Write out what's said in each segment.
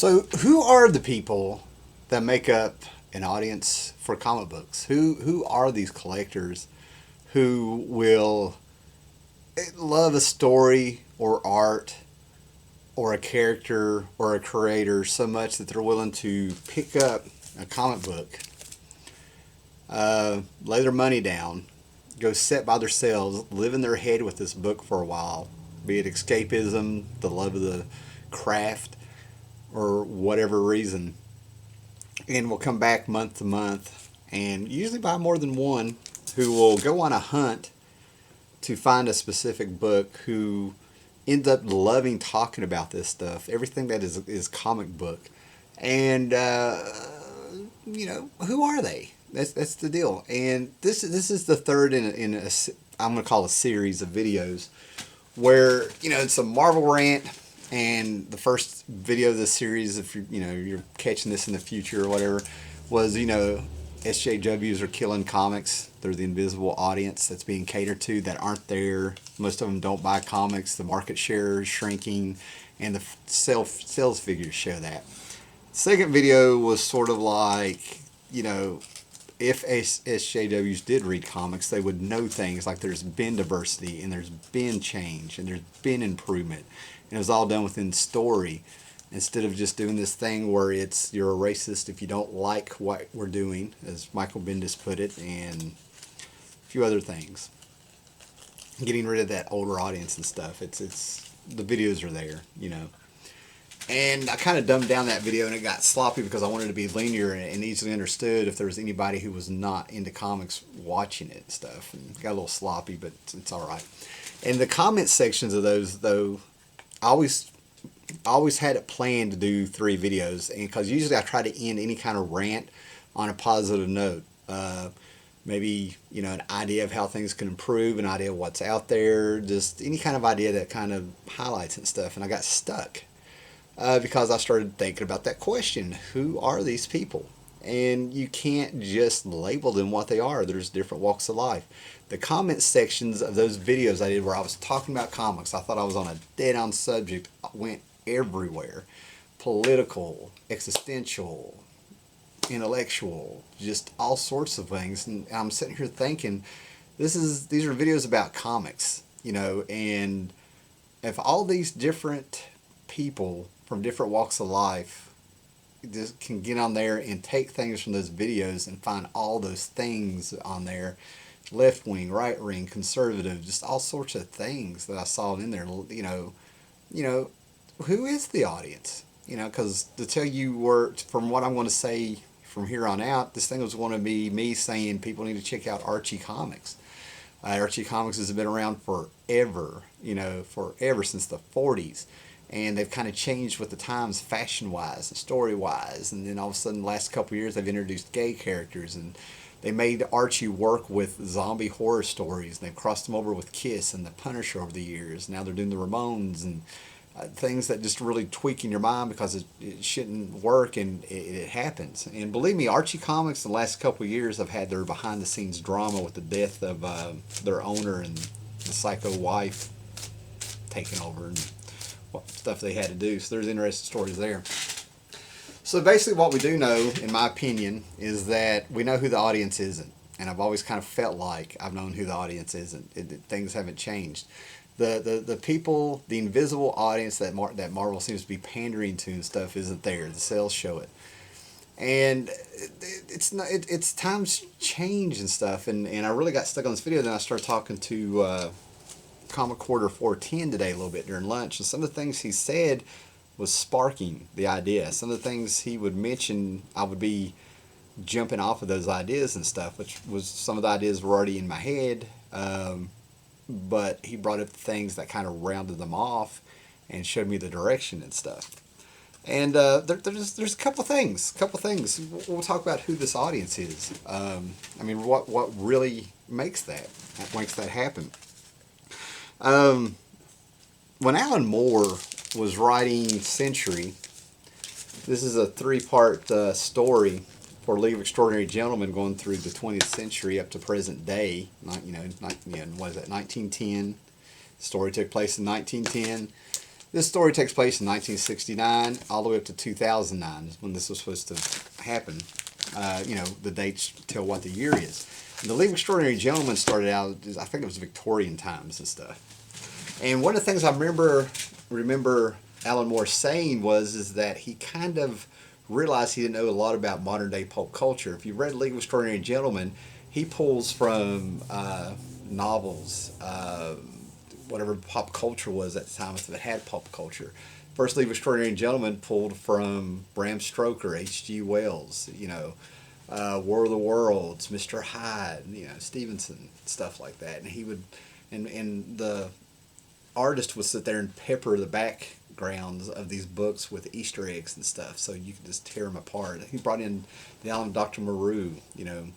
So, who are the people that make up an audience for comic books? Who are these collectors who will love a story or art or a character or a creator so much that they're willing to pick up a comic book, lay their money down, go sit by themselves, live in their head with this book for a while, be it escapism, the love of the craft, or whatever reason, and will come back month to month and usually buy more than one, who will go on a hunt to find a specific book, who ends up loving talking about this stuff, everything that is comic book. And who are they? That's the deal. And this is the third in a I'm gonna call a series of videos where it's a Marvel rant. And the first video of this series, if you're catching this in the future or whatever, was SJWs are killing comics. They're the invisible audience that's being catered to that aren't there. Most of them don't buy comics. The market share is shrinking, and the sales figures show that. Second video was sort of like, if SJWs did read comics, they would know things like there's been diversity and there's been change and there's been improvement. And it was all done within story, instead of just doing this thing where you're a racist if you don't like what we're doing, as Michael Bendis put it, and a few other things. Getting rid of that older audience and stuff. It's the videos are there, And I kind of dumbed down that video, and it got sloppy because I wanted to be linear and easily understood if there was anybody who was not into comics watching it and stuff. And it got a little sloppy, but it's all right. And the comment sections of those, though, I always had it planned to do 3 videos, and because usually I try to end any kind of rant on a positive note. Maybe an idea of how things can improve, an idea of what's out there, just any kind of idea that kind of highlights and stuff. And I got stuck because I started thinking about that question: who are these people? And you can't just label them what they are. There's different walks of life. The comment sections of those videos I did where I was talking about comics, I thought I was on a dead-on subject, went everywhere. Political, existential, intellectual, just all sorts of things. And I'm sitting here thinking, these are videos about comics, and if all these different people from different walks of life just can get on there and take things from those videos and find all those things on there, left wing, right wing, conservative, just all sorts of things that I saw in there. Who is the audience? Because to tell you from what I'm going to say from here on out, this thing was going to be me saying people need to check out Archie Comics. Archie Comics has been around forever, forever, since the 40s. And they've kind of changed with the times, fashion-wise and story-wise. And then all of a sudden, the last couple of years, they've introduced gay characters. And they made Archie work with zombie horror stories. And they've crossed them over with Kiss and the Punisher over the years. Now they're doing the Ramones and things that just really tweak in your mind because it shouldn't work, and it happens. And believe me, Archie Comics in the last couple of years have had their behind-the-scenes drama with the death of their owner and the psycho wife taking over and what stuff they had to do. So there's interesting stories there. So basically what we do know, in my opinion, is that we know who the audience isn't. And I've always kind of felt like I've known who the audience isn't. Things haven't changed. The people, the invisible audience that Marvel seems to be pandering to and stuff isn't there. The sales show it. And it's times change and stuff. And I really got stuck on this video. Then I started talking to Comic Quarter 410 today a little bit during lunch, and some of the things he said was sparking the idea. Some of the things he would mention, I would be jumping off of those ideas and stuff, which was some of the ideas were already in my head, but he brought up things that kind of rounded them off and showed me the direction and stuff. And there's a couple things. We'll talk about who this audience is. What really makes that happen. When Alan Moore was writing Century, this is a 3-part story for League of Extraordinary Gentlemen going through the 20th century up to present day. What is that, 1910? The story took place in 1910. This story takes place in 1969 all the way up to 2009 is when this was supposed to happen. The dates tell what the year is. And the League of Extraordinary Gentlemen started out, I think it was Victorian times and stuff. And one of the things I remember Alan Moore saying is that he kind of realized he didn't know a lot about modern day pulp culture. If you read League of Extraordinary Gentlemen, he pulls from novels, whatever pop culture was at the time, if it had pop culture. First League of Extraordinary Gentlemen pulled from Bram Stoker, H.G. Wells, War of the Worlds, Mr. Hyde, Stevenson, stuff like that. And he would, and the artist would sit there and pepper the backgrounds of these books with Easter eggs and stuff, so you could just tear them apart. He brought in the Alan Dr. Moreau, and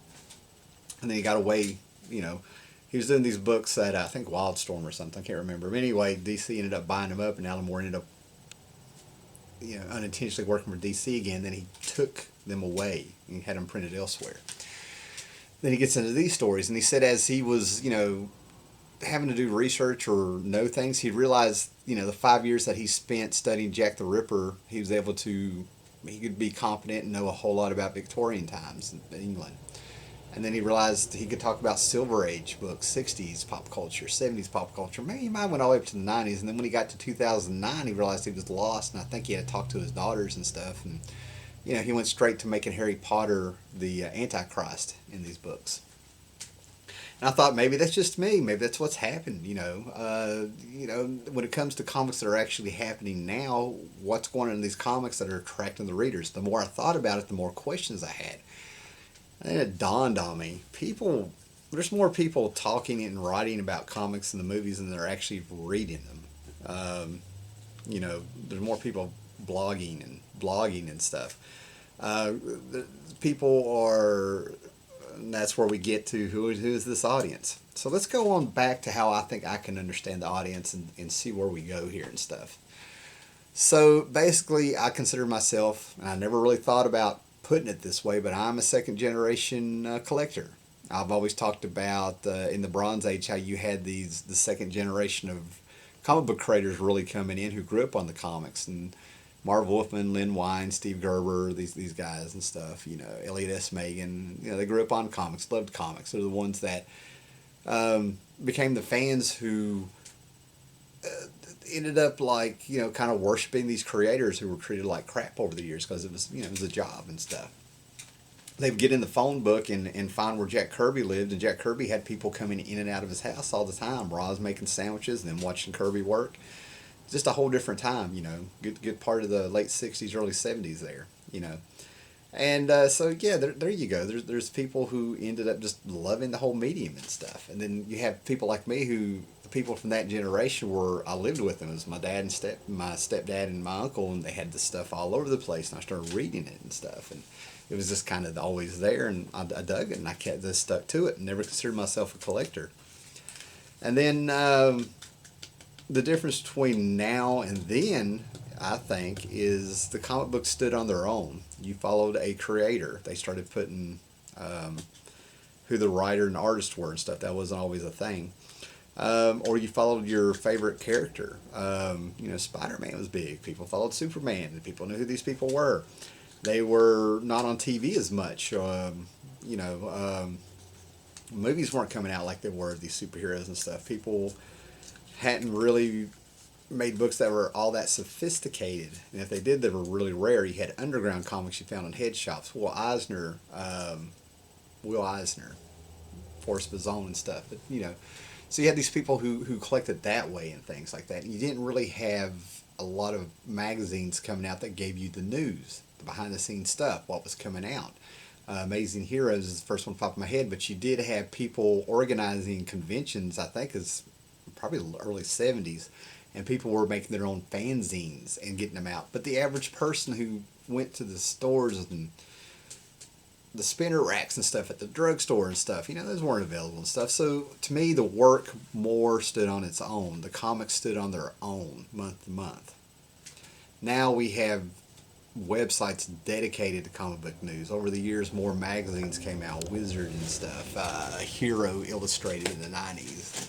then he got away, he was doing these books at, I think, Wildstorm or something, I can't remember. But anyway, DC ended up buying them up, and Alan Moore ended up, unintentionally working for DC again. Then he took them away and had them printed elsewhere. Then he gets into these stories, and he said as he was, having to do research or know things, he realized, the 5 years that he spent studying Jack the Ripper, he could be competent and know a whole lot about Victorian times in England. And then he realized he could talk about Silver Age books, 60s pop culture, 70s pop culture. Maybe he might went all the way up to the 90s. And then when he got to 2009, he realized he was lost. And I think he had to talk to his daughters and stuff. And, he went straight to making Harry Potter the Antichrist in these books. And I thought maybe that's just me. Maybe that's what's happened, when it comes to comics that are actually happening now, what's going on in these comics that are attracting the readers? The more I thought about it, the more questions I had. And it dawned on me, there's more people talking and writing about comics and the movies than they're actually reading them. There's more people blogging and stuff. People are, and that's where we get to who is this audience. So let's go on back to how I think I can understand the audience and see where we go here and stuff. So basically, I consider myself, and I never really thought about putting it this way, but I'm a second generation collector. I've always talked about in the Bronze Age how you had the second generation of comic book creators really coming in who grew up on the comics, and Marv Wolfman, Len Wein, Steve Gerber, these guys and stuff, Elliot S. Megan, they grew up on comics, loved comics. They're the ones that became the fans who ended up kind of worshiping these creators who were treated like crap over the years because it was a job and stuff. They'd get in the phone book and find where Jack Kirby lived, and Jack Kirby had people coming in and out of his house all the time. Roz making sandwiches and then watching Kirby work. Just a whole different time, good part of the late 60s, early 70s there, And there you go. There's people who ended up just loving the whole medium and stuff. And then you have people like me the people from that generation I lived with them. It was my dad and my stepdad and my uncle, and they had this stuff all over the place, and I started reading it and stuff. And it was just kind of always there, and I dug it, and I just stuck to it and never considered myself a collector. And then the difference between now and then, I think, is the comic books stood on their own. You followed a creator. They started putting who the writer and artist were and stuff. That wasn't always a thing. Or you followed your favorite character. Spider-Man was big. People followed Superman, and people knew who these people were. They were not on TV as much. Movies weren't coming out like they were, these superheroes and stuff. People hadn't really made books that were all that sophisticated, and if they did, they were really rare. You had underground comics you found in head shops. Will Eisner, Forrest Bazone and stuff. But so you had these people who collected that way and things like that. And you didn't really have a lot of magazines coming out that gave you the news, the behind the scenes stuff, what was coming out. Amazing Heroes is the first one popped in my head, but you did have people organizing conventions. I think is probably the early 70s. And people were making their own fanzines and getting them out. But the average person who went to the stores and the spinner racks and stuff at the drugstore and stuff, those weren't available and stuff. So to me, the work more stood on its own. The comics stood on their own month to month. Now we have websites dedicated to comic book news. Over the years, more magazines came out, Wizard and stuff, Hero Illustrated in the 90s.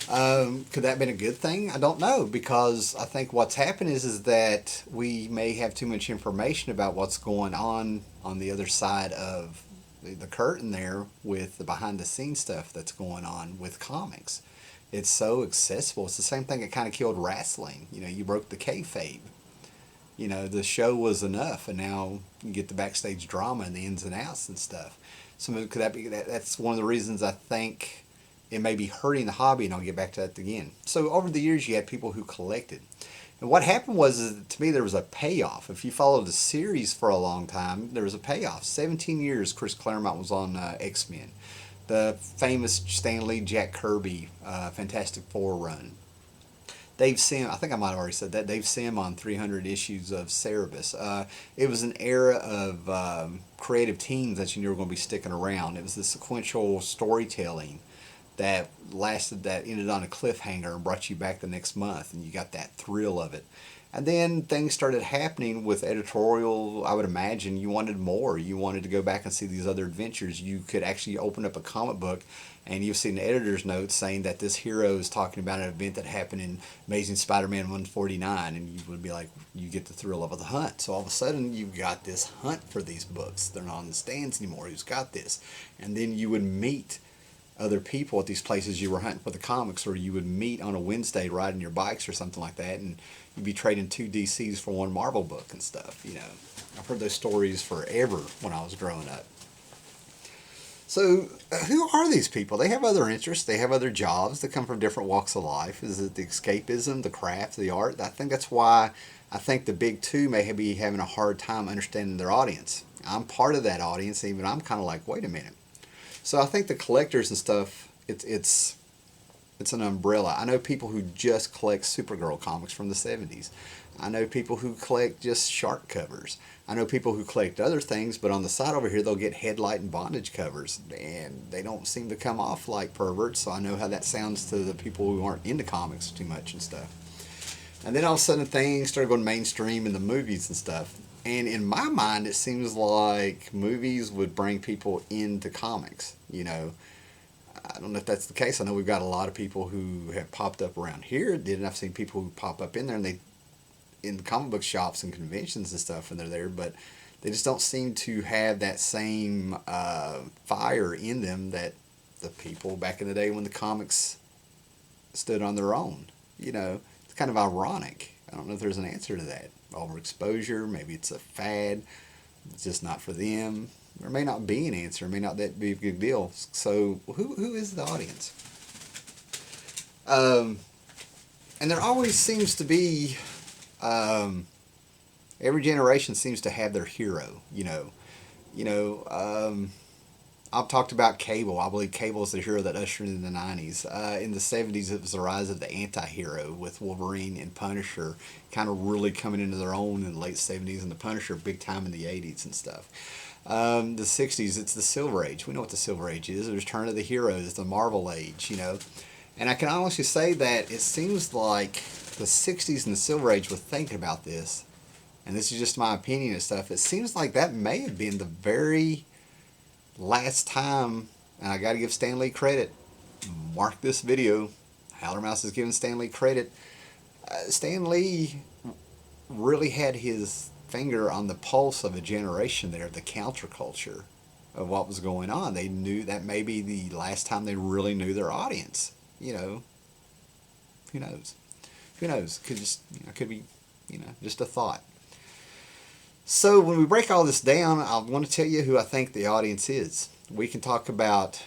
Could that have been a good thing? I don't know, because I think what's happened is that we may have too much information about what's going on the other side of the curtain there, with the behind the scenes stuff that's going on with comics. It's so accessible. It's the same thing that kind of killed wrestling. You broke the kayfabe. The show was enough, and now you get the backstage drama and the ins and outs and stuff. So could that be that? That's one of the reasons I think it may be hurting the hobby, and I'll get back to that again. So over the years, you had people who collected, and what happened was, to me, there was a payoff. If you followed the series for a long time, there was a payoff. 17 years, Chris Claremont was on X-Men, the famous Stan Lee, Jack Kirby, Fantastic Four run. Dave Sim, I think I might have already said that, Dave Sim on 300 issues of Cerebus. It was an era of creative teams that you knew were going to be sticking around. It was the sequential storytelling that ended on a cliffhanger and brought you back the next month, and you got that thrill of it. And then things started happening with editorial. I would imagine you wanted more. You wanted to go back and see these other adventures. You could actually open up a comic book and you've seen the editor's notes saying that this hero is talking about an event that happened in Amazing Spider-Man 149, and you would be like, you get the thrill of the hunt. So all of a sudden, you've got this hunt for these books. They're not on the stands anymore. Who's got this? And then you would meet other people at these places you were hunting for the comics, or you would meet on a Wednesday riding your bikes or something like that, and you'd be trading 2 DCs for 1 Marvel book and stuff. I've heard those stories forever when I was growing up. So, who are these people? They have other interests. They have other jobs. They come from different walks of life. Is it the escapism, the craft, the art? I think that's why I think the big two may be having a hard time understanding their audience. I'm part of that audience, even I'm kind of like, wait a minute. So I think the collectors and stuff, it's an umbrella. I know people who just collect Supergirl comics from the 70s. I know people who collect just shark covers. I know people who collect other things, but on the side over here, they'll get headlight and bondage covers, and they don't seem to come off like perverts, so I know how that sounds to the people who aren't into comics too much and stuff. And then all of a sudden, things started going mainstream in the movies and stuff. And in my mind, it seems like movies would bring people into comics. I don't know if that's the case. I know we've got a lot of people who have popped up around here. I've seen people who pop up in there, and they in comic book shops and conventions and stuff, and they're there, but they just don't seem to have that same fire in them that the people back in the day when the comics stood on their own. It's kind of ironic. I don't know if there's an answer to that. Overexposure, maybe it's a fad, it's just not for them. There may not be an answer, may not that be a big deal. So who is the audience? And there always seems to be, every generation seems to have their hero. I've talked about Cable. I believe Cable is the hero that ushered in the 90s. In the 70s, it was the rise of the anti-hero with Wolverine and Punisher kind of really coming into their own in the late 70s, and the Punisher big time in the 80s and stuff. The 60s, it's the Silver Age. We know what the Silver Age is. The return of the heroes. It's the Marvel Age, And I can honestly say that it seems like the 60s and the Silver Age were thinking about this, and this is just my opinion and stuff. It seems like that may have been the very last time, and I got to give Stan Lee credit. Mark this video. Howlermouse is giving Stan Lee credit. Stan Lee really had his finger on the pulse of a generation there, the counterculture of what was going on. They knew that may be the last time they really knew their audience. Who knows? Who knows? Could be, just a thought. So when we break all this down, I want to tell you who I think the audience is. We can talk about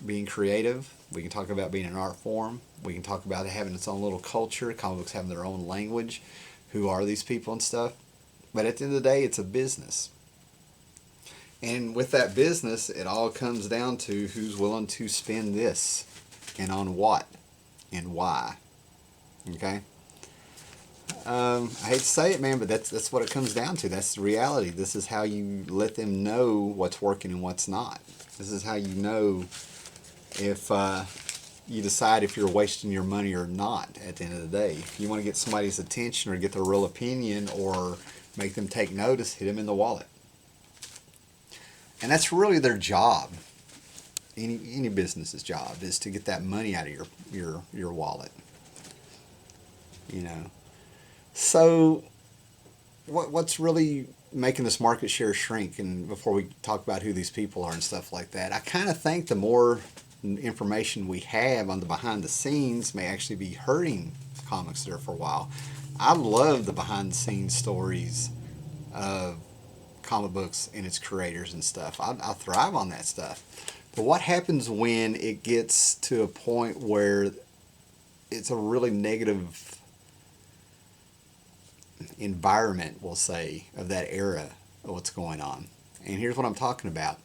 being creative. We can talk about being an art form. We can talk about it having its own little culture, comic books having their own language. Who are these people and stuff? But at the end of the day, it's a business. And with that business, it all comes down to who's willing to spend this and on what and why. Okay? I hate to say it, man, but that's what it comes down to. That's the reality. This is how you let them know what's working and what's not. This is how you know if you decide if you're wasting your money or not at the end of the day. If you want to get somebody's attention or get their real opinion or make them take notice, hit them in the wallet. And that's really their job. Any business's job is to get that money out of your wallet. You know. So what's really making this market share shrink? And before we talk about who these people are and stuff like that, I kind of think the more information we have on the behind the scenes may actually be hurting comics there for a while. I love the behind the scenes stories of comic books and its creators and stuff. I thrive on that stuff. But what happens when it gets to a point where it's a really negative environment, we'll say, of that era of what's going on? And here's what I'm talking about.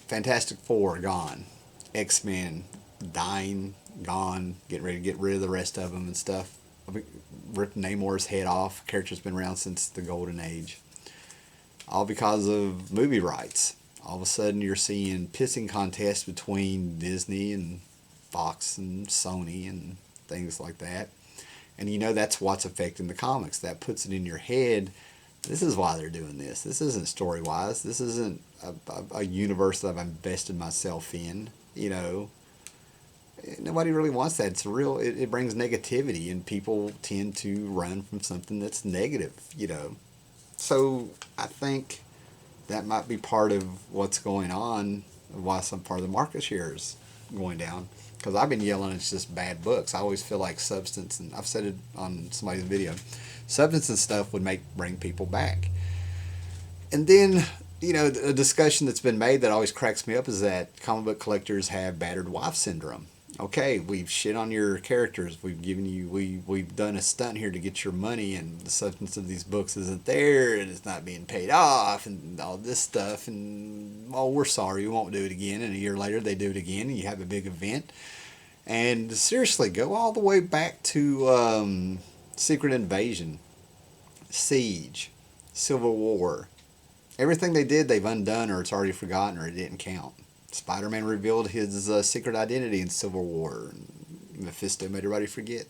Fantastic Four, gone. X-Men, dying, gone. Getting ready to get rid of the rest of them and stuff. Ripped Namor's head off. Character's been around since the Golden Age. All because of movie rights. All of a sudden you're seeing pissing contests between Disney and Fox and Sony and things like that. And you know that's what's affecting the comics. That puts it in your head, this is why they're doing this. This isn't story-wise. This isn't a universe that I've invested myself in. You know, nobody really wants that. It's real. It brings negativity, and people tend to run from something that's negative. You know, so I think that might be part of what's going on, why some part of the market share is going down. Because I've been yelling it's just bad books. I always feel like substance, and I've said it on somebody's video, substance and stuff would bring people back. And then, you know, a discussion that's been made that always cracks me up is that comic book collectors have battered wife syndrome. Okay, we've shit on your characters. We've given you, we've done a stunt here to get your money, and the substance of these books isn't there, and it's not being paid off, and all this stuff. And oh, we're sorry, we won't do it again. And a year later, they do it again, and you have a big event. And seriously, go all the way back to Secret Invasion, Siege, Civil War. Everything they did, they've undone, or it's already forgotten, or it didn't count. Spider-Man revealed his secret identity in Civil War. Mephisto made everybody forget.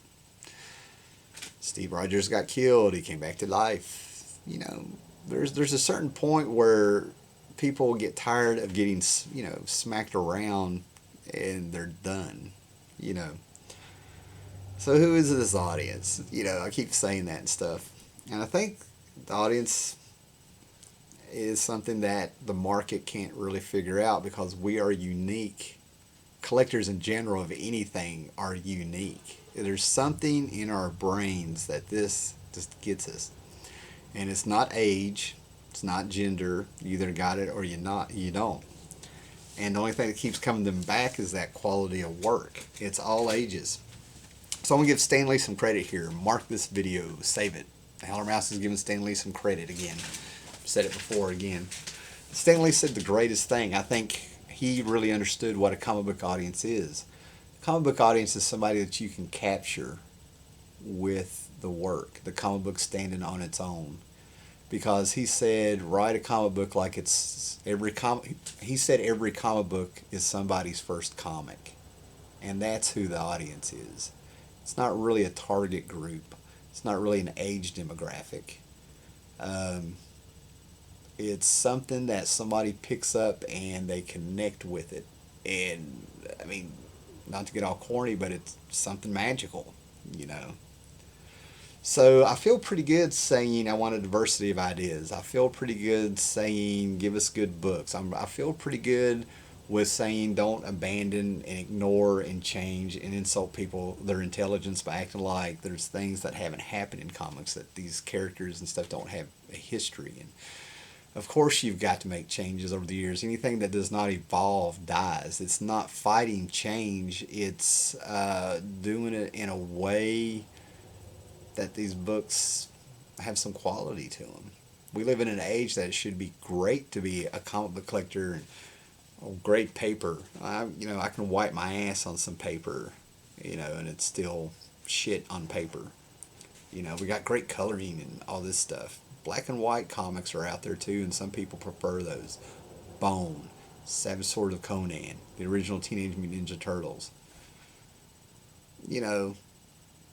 Steve Rogers got killed. He came back to life. You know, there's a certain point where people get tired of getting, you know, smacked around, and they're done. You know. So who is this audience? You know, I keep saying that and stuff. And I think the audience is something that the market can't really figure out, because we are unique. Collectors in general of anything are unique. There's something in our brains that this just gets us. And it's not age, it's not gender. You either got it or you don't. And the only thing that keeps coming them back is that quality of work. It's all ages. So I'm going to give Stan Lee some credit here. Mark this video, save it. Howlermouse is giving Stan Lee some credit again. Said it before again. Stan Lee said the greatest thing. I think he really understood what a comic book audience is. A comic book audience is somebody that you can capture with the work. The comic book standing on its own. Because he said, write a comic book like it's he said every comic book is somebody's first comic. And that's who the audience is. It's not really a target group. It's not really an age demographic. It's something that somebody picks up and they connect with it. And, I mean, not to get all corny, but it's something magical, you know. So I feel pretty good saying I want a diversity of ideas. I feel pretty good saying give us good books. I feel pretty good with saying don't abandon and ignore and change and insult people, their intelligence, by acting like there's things that haven't happened in comics, that these characters and stuff don't have a history. And of course you've got to make changes over the years. Anything that does not evolve dies. It's not fighting change. It's doing it in a way that these books have some quality to them. We live in an age that it should be great to be a comic book collector, and great paper. I can wipe my ass on some paper, and it's still shit on paper. We got great coloring and all this stuff. Black and white comics are out there too, and some people prefer those. Bone, Savage Sword of Conan, the original Teenage Mutant Ninja Turtles.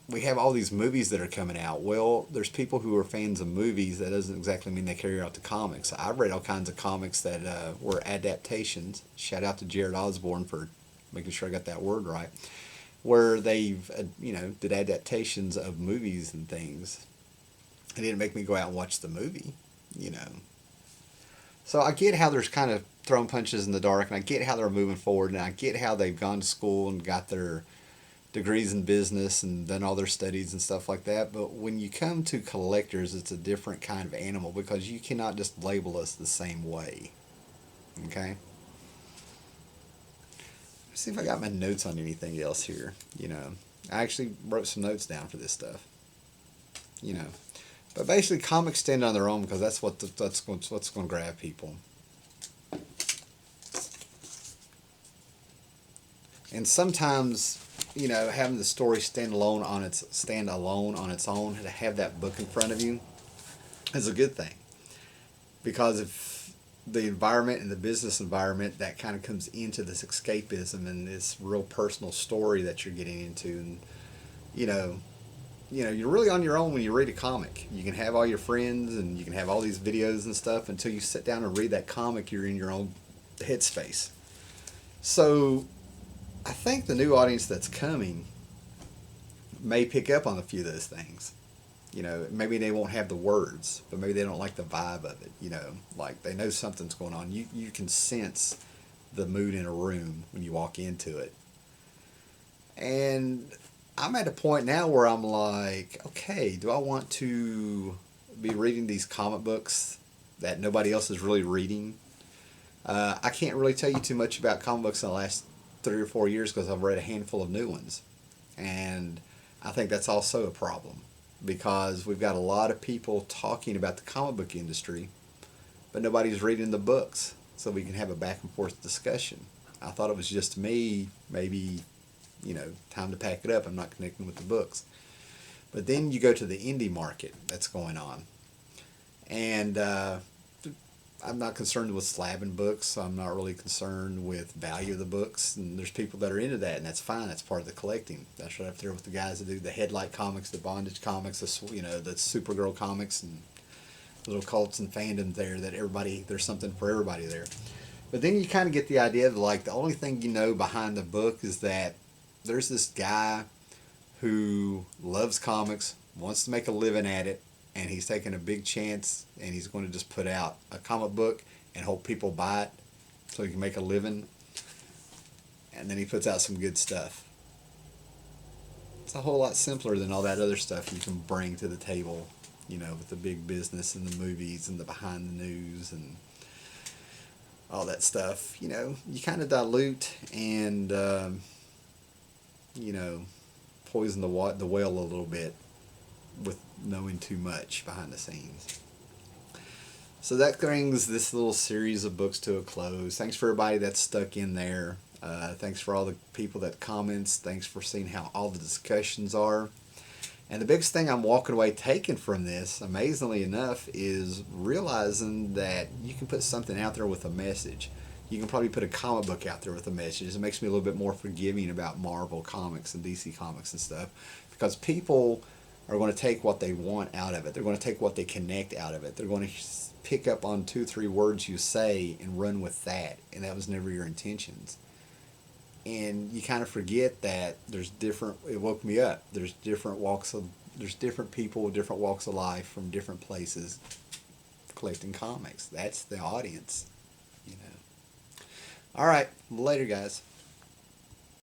we have all these movies that are coming out. Well, there's people who are fans of movies. That doesn't exactly mean they carry out the comics. I've read all kinds of comics that were adaptations. Shout out to Jared Osborne for making sure I got that word right. Where they've, did adaptations of movies and things. It didn't make me go out and watch the movie, you know. So I get how there's kind of throwing punches in the dark, and I get how they're moving forward, and I get how they've gone to school and got their degrees in business and done all their studies and stuff like that. But when you come to collectors, it's a different kind of animal because you cannot just label us the same way. Okay? Let's see if I got my notes on anything else here. I actually wrote some notes down for this stuff. But basically, comics stand on their own because that's what's going to grab people. And sometimes, having the story stand alone on its own, to have that book in front of you, is a good thing. Because if the environment and the business environment that kind of comes into this escapism and this real personal story that you're getting into, and you're really on your own when you read a comic. You can have all your friends and you can have all these videos and stuff until you sit down and read that comic. You're in your own headspace. So I think the new audience that's coming may pick up on a few of those things. Maybe they won't have the words, but maybe they don't like the vibe of it. Like they know something's going on. You can sense the mood in a room when you walk into it. And I'm at a point now where I'm like, okay, do I want to be reading these comic books that nobody else is really reading? I can't really tell you too much about comic books in the last 3 or 4 years because I've read a handful of new ones. And I think that's also a problem because we've got a lot of people talking about the comic book industry, but nobody's reading the books so we can have a back and forth discussion. I thought it was just me, maybe, time to pack it up. I'm not connecting with the books. But then you go to the indie market that's going on. And I'm not concerned with slabbing books. I'm not really concerned with value of the books. And there's people that are into that, and that's fine. That's part of the collecting. That's right up there with the guys that do the Headlight comics, the Bondage comics, the Supergirl comics, and little cults and fandoms there that there's something for everybody there. But then you kind of get the idea that like the only thing behind the book is that there's this guy who loves comics, wants to make a living at it, and he's taking a big chance, and he's going to just put out a comic book and hope people buy it so he can make a living. And then he puts out some good stuff. It's a whole lot simpler than all that other stuff you can bring to the table, with the big business and the movies and the behind the news and all that stuff. You kind of dilute and poison the well a little bit with knowing too much behind the scenes. So that brings this little series of books to a close. Thanks for everybody that's stuck in there. Thanks for all the people that comments. Thanks for seeing how all the discussions are. And the biggest thing I'm walking away taking from this, amazingly enough, is realizing that you can put something out there with a message. You can probably put a comic book out there with a message. It makes me a little bit more forgiving about Marvel comics and DC comics and stuff, because people are going to take what they want out of it. They're going to take what they connect out of it. They're going to pick up on 2-3 words you say and run with that, and that was never your intentions. And you kind of forget that it woke me up. There's different people with different walks of life from different places collecting comics. That's the audience, All right, later, guys.